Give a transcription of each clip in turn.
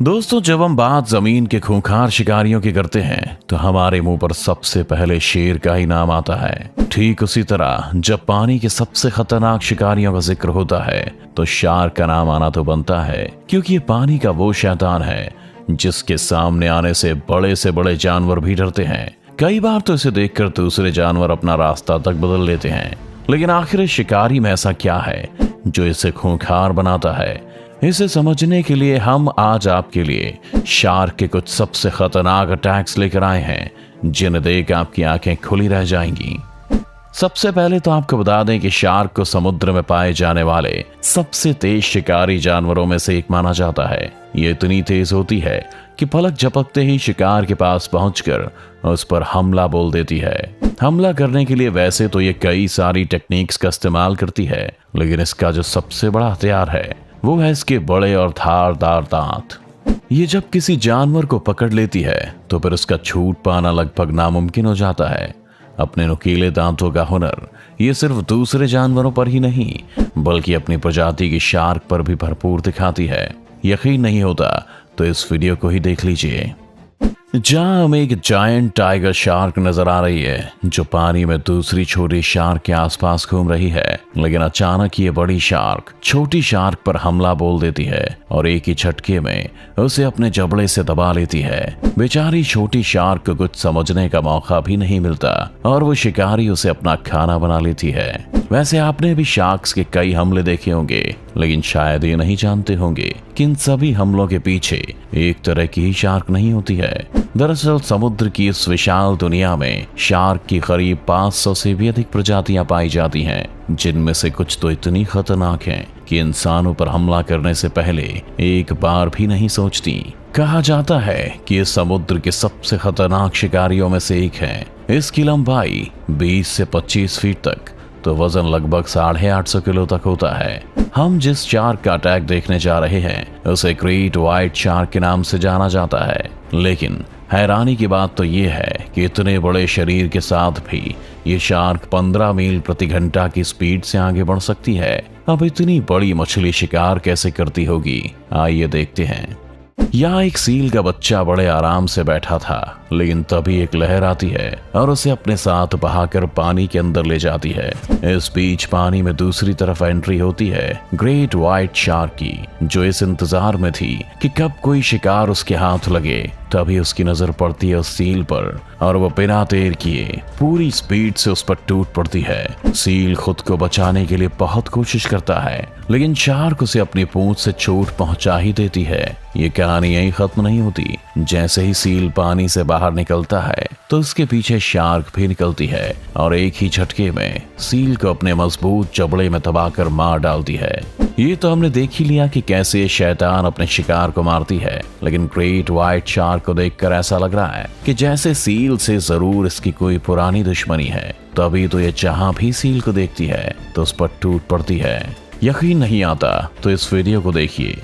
दोस्तों, जब हम बात जमीन के खूंखार शिकारियों की करते हैं तो हमारे मुंह पर सबसे पहले शेर का ही नाम आता है। ठीक उसी तरह जब पानी के सबसे खतरनाक शिकारियों का जिक्र होता है तो शार्क का नाम आना तो बनता है, क्योंकि ये पानी का वो शैतान है जिसके सामने आने से बड़े जानवर भी डरते हैं। कई बार तो इसे देखकर दूसरे जानवर अपना रास्ता तक बदल लेते हैं। लेकिन आखिर इस शिकारी में ऐसा क्या है जो इसे खूंखार बनाता है? इसे समझने के लिए हम आज आपके लिए शार्क के कुछ सबसे खतरनाक अटैक्स लेकर आए हैं, जिन्हें देख आपकी आंखें खुली रह जाएंगी। सबसे पहले तो आपको बता दें कि शार्क को समुद्र में पाए जाने वाले सबसे तेज शिकारी जानवरों में से एक माना जाता है। ये इतनी तेज होती है कि पलक झपकते ही शिकार के पास पहुंचकर उस पर हमला बोल देती है। हमला करने के लिए वैसे तो ये कई सारी टेक्निक्स का इस्तेमाल करती है, लेकिन इसका जो सबसे बड़ा हथियार है वो है इसके बड़े और धारदार दांत। ये जब किसी जानवर को पकड़ लेती है तो फिर उसका छूट पाना लगभग नामुमकिन हो जाता है। अपने नुकीले दांतों का हुनर ये सिर्फ दूसरे जानवरों पर ही नहीं बल्कि अपनी प्रजाति की शार्क पर भी भरपूर दिखाती है। यकीन नहीं होता तो इस वीडियो को ही देख लीजिए, जहां हमें एक जायंट टाइगर शार्क नजर आ रही है जो पानी में दूसरी छोटी शार्क के आसपास घूम रही है। लेकिन अचानक ये बड़ी शार्क छोटी शार्क पर हमला बोल देती है और एक ही झटके में उसे अपने जबड़े से दबा लेती है। बेचारी छोटी शार्क को कुछ समझने का मौका भी नहीं मिलता और वो शिकारी उसे अपना खाना बना लेती है। वैसे आपने भी शार्क्स के कई हमले देखे होंगे, लेकिन शायद ये नहीं जानते होंगे कि इन सभी हमलों के पीछे एक तरह की ही शार्क नहीं होती है। दरअसल समुद्र की इस विशाल दुनिया में शार्क की करीब 500 से भी अधिक प्रजातियां पाई जाती हैं, जिनमें से कुछ तो इतनी खतरनाक हैं कि इंसानों पर हमला करने से पहले एक बार भी नहीं सोचती। कहा जाता है कि ये समुद्र के सबसे खतरनाक शिकारियों में से एक है। इसकी लंबाई 20 से 25 फीट तक तो वजन लगभग 850 किलो तक होता है। हम जिस शार्क का अटैक देखने जा रहे हैं उसे ग्रेट व्हाइट शार्क के नाम से जाना जाता है। लेकिन हैरानी की बात तो ये है कि इतने बड़े शरीर के साथ भी ये शार्क 15 मील प्रति घंटा की स्पीड से आगे बढ़ सकती है। अब इतनी बड़ी मछली शिकार कैसे करती होगी, आइए देखते हैं। यहाँ एक सील का बच्चा बड़े आराम से बैठा था, लेकिन तभी एक लहर आती है और उसे अपने साथ बहाकर पानी के अंदर ले जाती है। इस बीच पानी में दूसरी तरफ एंट्री होती है ग्रेट व्हाइट शार्क की, जो इस इंतजार में थी कि कब कोई शिकार उसके हाथ लगे। तभी उसकी नजर पड़ती है उस सील पर और वो बिना देर किए पूरी स्पीड से उस पर टूट पड़ती है। सील खुद को बचाने के लिए बहुत कोशिश करता है, लेकिन शार्क उसे अपनी पूंछ से चोट पहुंचा ही देती है। ये कहानी यहीं खत्म नहीं होती। जैसे ही सील पानी से बाहर निकलता है तो उसके पीछे शार्क भी निकलती है और एक ही झटके में सील को अपने मजबूत जबड़े में दबाकर मार डालती है। ये तो हमने देख ही लिया कि कैसे ये शैतान अपने शिकार को मारती है, लेकिन ग्रेट व्हाइट शार्क को देखकर ऐसा लग रहा है कि जैसे सील से जरूर इसकी कोई पुरानी दुश्मनी है। तभी तो ये जहां भी सील को देखती है तो उस पर टूट पड़ती है। यकीन नहीं आता तो इस वीडियो को देखिए,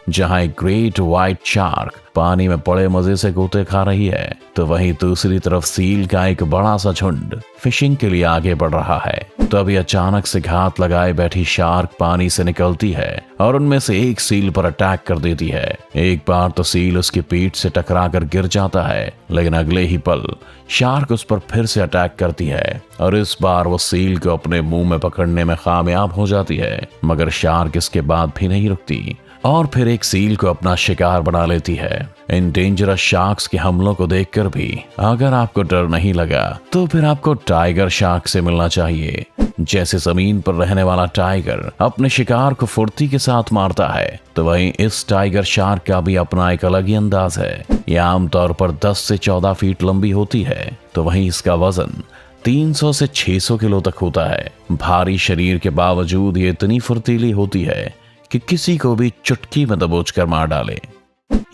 जहां एक ग्रेट व्हाइट शार्क पानी में बड़े मजे से गोते खा रही है तो वहीं दूसरी तरफ सील का एक बड़ा सा झुंड फिशिंग के लिए आगे बढ़ रहा है। तभी अचानक से घात लगाए बैठी शार्क पानी से निकलती है और उनमें से एक सील पर अटैक कर देती है। एक बार तो सील उसकी पीठ से टकराकर गिर जाता है, लेकिन अगले ही पल शार्क उस पर फिर से अटैक करती है और इस बार वो सील को अपने मुंह में पकड़ने में कामयाब हो जाती है। मगर शार्क इसके बाद भी नहीं रुकती और फिर एक सील को अपना शिकार बना लेती है। इन डेंजरस शार्क्स के हमलों को देखकर भी अगर आपको डर नहीं लगा तो फिर आपको टाइगर शार्क से मिलना चाहिए। जैसे जमीन पर रहने वाला टाइगर अपने शिकार को फुर्ती के साथ मारता है, तो वहीं इस टाइगर शार्क का भी अपना एक अलग ही अंदाज है। यह आमतौर पर 10 से 14 फीट लंबी होती है, तो वहीं इसका वजन 300 से 600 किलो तक होता है। भारी शरीर के बावजूद ये इतनी फुर्तीली होती है कि किसी को भी चुटकी में दबोच कर मार डाले।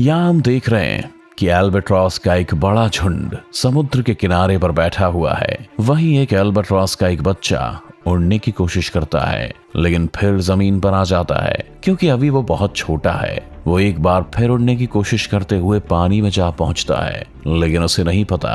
यहाँ हम देख रहे हैं कि एल्बाट्रॉस का एक बड़ा झुंड समुद्र के किनारे पर बैठा हुआ है। वहीं एक एल्बाट्रॉस का एक बच्चा उड़ने की कोशिश करता है, लेकिन फिर जमीन पर आ जाता है क्योंकि अभी वो बहुत छोटा है। वो एक बार फिर उड़ने की कोशिश करते हुए पानी में जा पहुंचता है, लेकिन उसे नहीं पता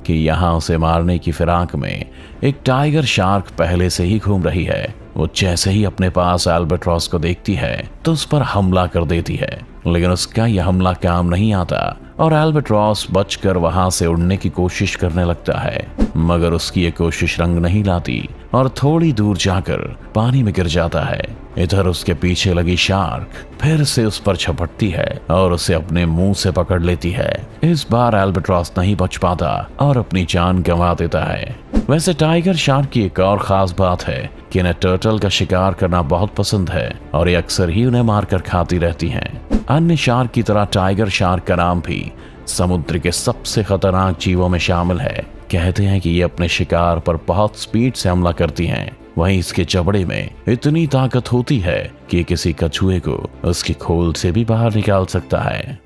कि यहाँ उसे मारने की फिराक में एक टाइगर शार्क पहले से ही घूम रही है। वो जैसे ही अपने पास एल्बाट्रॉस को देखती है तो उस पर हमला कर देती है, लेकिन उसका यह हमला काम नहीं आता और एल्बाट्रॉस बचकर वहां से उड़ने की कोशिश करने लगता है, मगर उसकी ये कोशिश रंग नहीं लाती और थोड़ी दूर जाकर पानी में गिर जाता है। इधर उसके पीछे लगी शार्क फिर से उस पर झपटती है और उसे अपने मुंह से पकड़ लेती है। इस बार एल्बाट्रॉस नहीं बच पाता और अपनी जान गंवा देता है। वैसे टाइगर शार्क की एक और खास बात है कि इन्हें टर्टल का शिकार करना बहुत पसंद है और ये अक्सर ही उन्हें मारकर खाती रहती हैं। अन्य शार्क की तरह टाइगर शार्क का नाम भी समुद्र के सबसे खतरनाक जीवों में शामिल है। कहते हैं कि ये अपने शिकार पर बहुत स्पीड से हमला करती हैं। वहीं इसके जबड़े में इतनी ताकत होती है कि ये किसी कछुए को उसकी खोल से भी बाहर निकाल सकता है।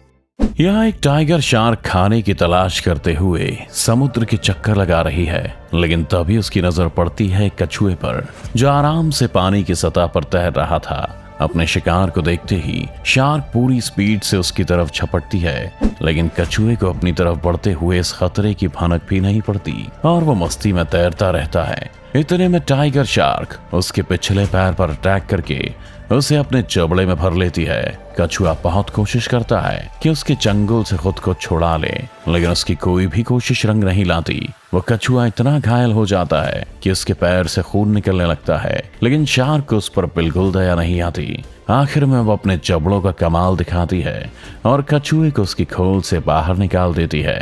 यहाँ एक टाइगर शार्क खाने की तलाश करते हुए समुद्र के चक्कर लगा रही है, लेकिन तभी उसकी नजर पड़ती है एक कछुए पर जो आराम से पानी की सतह पर तैर रहा था। अपने शिकार को देखते ही शार्क पूरी स्पीड से उसकी तरफ झपटती है, लेकिन कछुए को अपनी तरफ बढ़ते हुए इस खतरे की भनक भी नहीं पड़ती और वो मस्ती में तैरता रहता है। इतने में टाइगर शार्क उसके पिछले पैर पर अटैक करके उसे अपने जबड़े में भर लेती है। कछुआ बहुत कोशिश करता है कि उसके चंगुल से खुद को छुड़ा ले, लेकिन उसकी कोई भी कोशिश रंग नहीं लाती। वो कछुआ इतना घायल हो जाता है कि उसके पैर से खून निकलने लगता है, लेकिन शार्क को उस पर बिल्कुल दया नहीं आती। आखिर में वो अपने जबड़ों का कमाल दिखाती है और कछुए को उसकी खोल से बाहर निकाल देती है।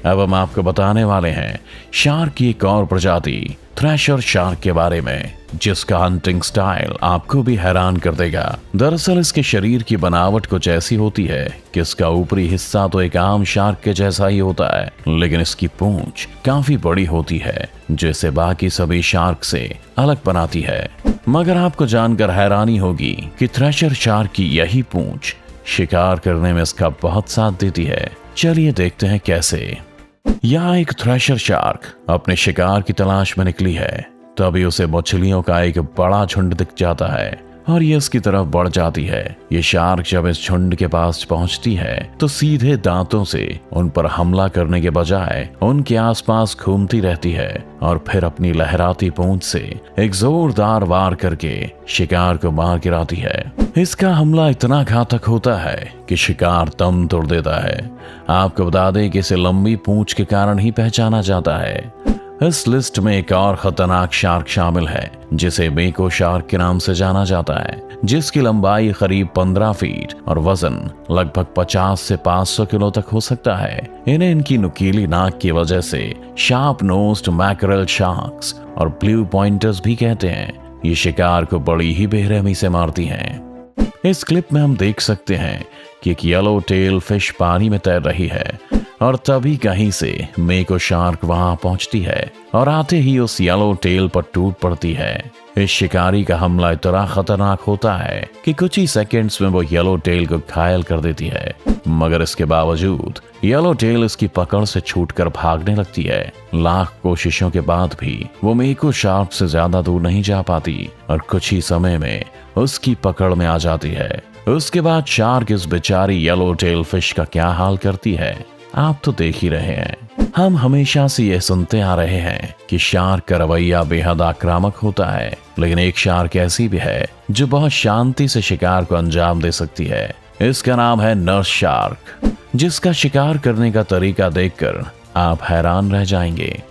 अब हम आपको बताने वाले हैं शार्क की एक और प्रजाति थ्रैशर शार्क के बारे में, जिसका हंटिंग स्टाइल आपको भी हैरान कर देगा। दरअसल इसके शरीर की बनावट कुछ ऐसी होती है कि इसका ऊपरी हिस्सा तो एक आम शार्क के जैसा ही होता है, लेकिन इसकी पूंछ काफी बड़ी होती है जिसे बाकी सभी शार्क से अलग बनाती है। मगर आपको जानकर हैरानी होगी कि थ्रैशर शार्क की यही पूंछ शिकार करने में इसका बहुत साथ देती है। चलिए देखते हैं कैसे। यहाँ एक थ्रैशर शार्क अपने शिकार की तलाश में निकली है, तभी उसे मछलियों का एक बड़ा झुंड दिख जाता है और ये उसकी तरफ बढ़ जाती है। ये शार्क जब इस झुंड के पास पहुंचती है तो सीधे दांतों से उन पर हमला करने के बजाय उनके आसपास घूमती रहती है और फिर अपनी लहराती पूंछ से एक जोरदार वार करके शिकार को मार गिराती है। इसका हमला इतना घातक होता है कि शिकार दम तोड़ देता है। आपको बता दें कि इसे लंबी पूंछ के कारण ही पहचाना जाता है। इस लिस्ट में एक और खतरनाक शार्क शामिल है जिसे मेको शार्क के नाम से जाना जाता है, जिसकी लंबाई करीब 15 फीट और वजन लगभग 50 से 500 किलो तक हो सकता है। इन्हें इनकी नुकीली नाक की वजह से शार्प नोज्ड मैकरेल शार्क्स और ब्लू पॉइंटर्स भी कहते हैं। ये शिकार को बड़ी ही बेरहमी से मारती हैं। इस क्लिप में हम देख सकते हैं कि एक येलो टेल फिश पानी में तैर रही है और तभी कहीं से मेको शार्क वहां पहुंचती है और आते ही उस येलो टेल पर टूट पड़ती है। इस शिकारी का हमला इतना खतरनाक होता है कि कुछ ही सेकंड्स में वो येलो टेल को घायल कर देती है, मगर इसके बावजूद येलो टेल इसकी पकड़ से छूटकर भागने लगती है। लाख कोशिशों के बाद भी वो मेको शार्क से ज्यादा दूर नहीं जा पाती और कुछ ही समय में उसकी पकड़ में आ जाती है। उसके बाद शार्क इस बेचारी येलो टेल फिश का क्या हाल करती है आप तो देख ही रहे हैं। हम हमेशा से यह सुनते आ रहे हैं कि शार्क का रवैया बेहद आक्रामक होता है, लेकिन एक शार्क ऐसी भी है जो बहुत शांति से शिकार को अंजाम दे सकती है। इसका नाम है नर्स शार्क, जिसका शिकार करने का तरीका देखकर आप हैरान रह जाएंगे।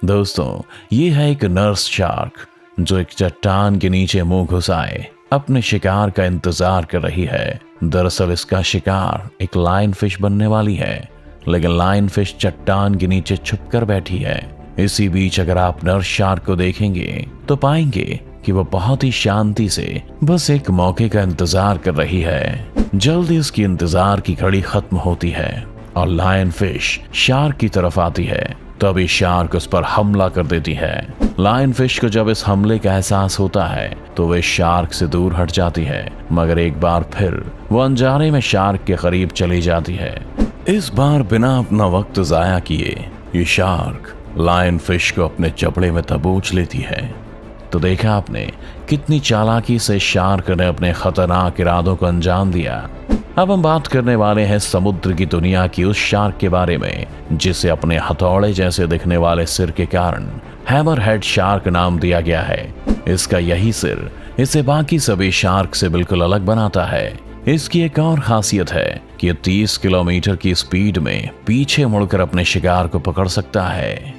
दोस्तों, ये है एक नर्स शार्क जो एक चट्टान के नीचे मुंह घुसाए अपने शिकार का इंतजार कर रही है। दरअसल इसका शिकार एक लायन फिश बनने वाली है, लेकिन लायन फिश चट्टान के नीचे छुपकर बैठी है। इसी बीच अगर आप नर्स शार्क को देखेंगे तो पाएंगे कि वो बहुत ही शांति से बस एक मौके का इंतजार कर रही है। जल्दी उसकी इंतजार की घड़ी खत्म होती है और लायन फिश शार्क की तरफ आती है। तभी शार्क उस पर हमला कर देती है। लायन फिश को जब इस हमले का एहसास होता है तो वे शार्क से दूर हट जाती है, मगर एक बार फिर वो अनजाने में शार्क के करीब चली जाती है। इस बार बिना अपना वक्त जाया किए ये शार्क लायन फिश को अपने चपड़े में दबोच लेती है। तो देखा आपने कितनी चालाकी से शार्क ने अपने खतरनाक इरादों को अंजाम दिया। अब हम बात करने वाले हैं समुद्र की दुनिया की उस शार्क के बारे में जिसे अपने हथौड़े जैसे दिखने वाले सिर के कारण हैमरहेड शार्क नाम दिया गया है। इसका यही सिर इसे बाकी सभी शार्क से बिल्कुल अलग बनाता है। इसकी एक और खासियत है कि 30 किलोमीटर की स्पीड में पीछे मुड़कर अपने शिकार को पकड़ सकता है।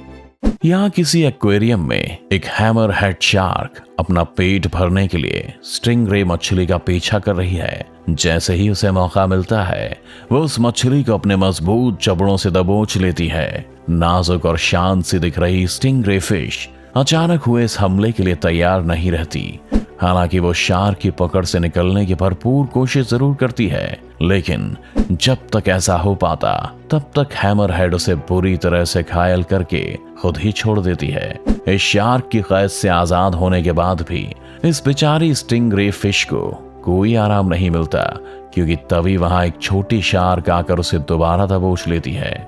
यहाँ किसी एक्वेरियम में एक हैमरहेड शार्क अपना पेट भरने के लिए स्टिंगरे मछली का पीछा कर रही है। जैसे ही उसे मौका मिलता है वो उस मछली को अपने मजबूत जबड़ों से दबोच लेती है। नाजुक और शांत सी दिख रही स्टिंगरे फिश अचानक हुए इस हमले के लिए तैयार नहीं रहती। हालांकि वो शार्क की पकड़ से निकलने की भरपूर कोशिश जरूर करती है, लेकिन जब तक ऐसा हो पाता तब तक हैमरहेड उसे बुरी तरह से घायल करके खुद ही छोड़ देती है। इस शार्क की कैद से आजाद होने के बाद भी इस बेचारी स्टिंगरे फिश को कोई आराम नहीं मिलता, क्योंकि तभी वहां एक छोटी शार्क आकर उसे दोबारा दबोच लेती है।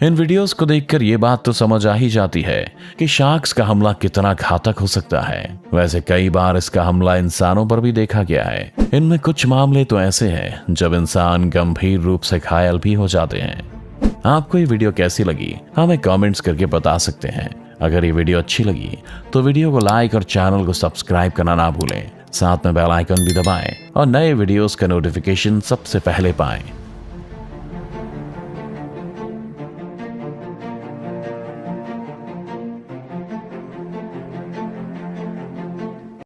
इन वीडियोस को देखकर ये बात तो समझ आ ही जाती है कि शार्क्स का हमला कितना घातक हो सकता है। वैसे कई बार इसका हमला इंसानों पर भी देखा गया है। इनमें कुछ मामले तो ऐसे हैं जब इंसान गंभीर रूप से घायल भी हो जाते हैं। आपको ये वीडियो कैसी लगी हमें कमेंट्स करके बता सकते हैं। अगर ये वीडियो अच्छी लगी तो वीडियो को लाइक और चैनल को सब्सक्राइब करना ना भूलें। साथ में बेल आइकन भी दबाएं और नए वीडियोस का नोटिफिकेशन सबसे पहले पाएं।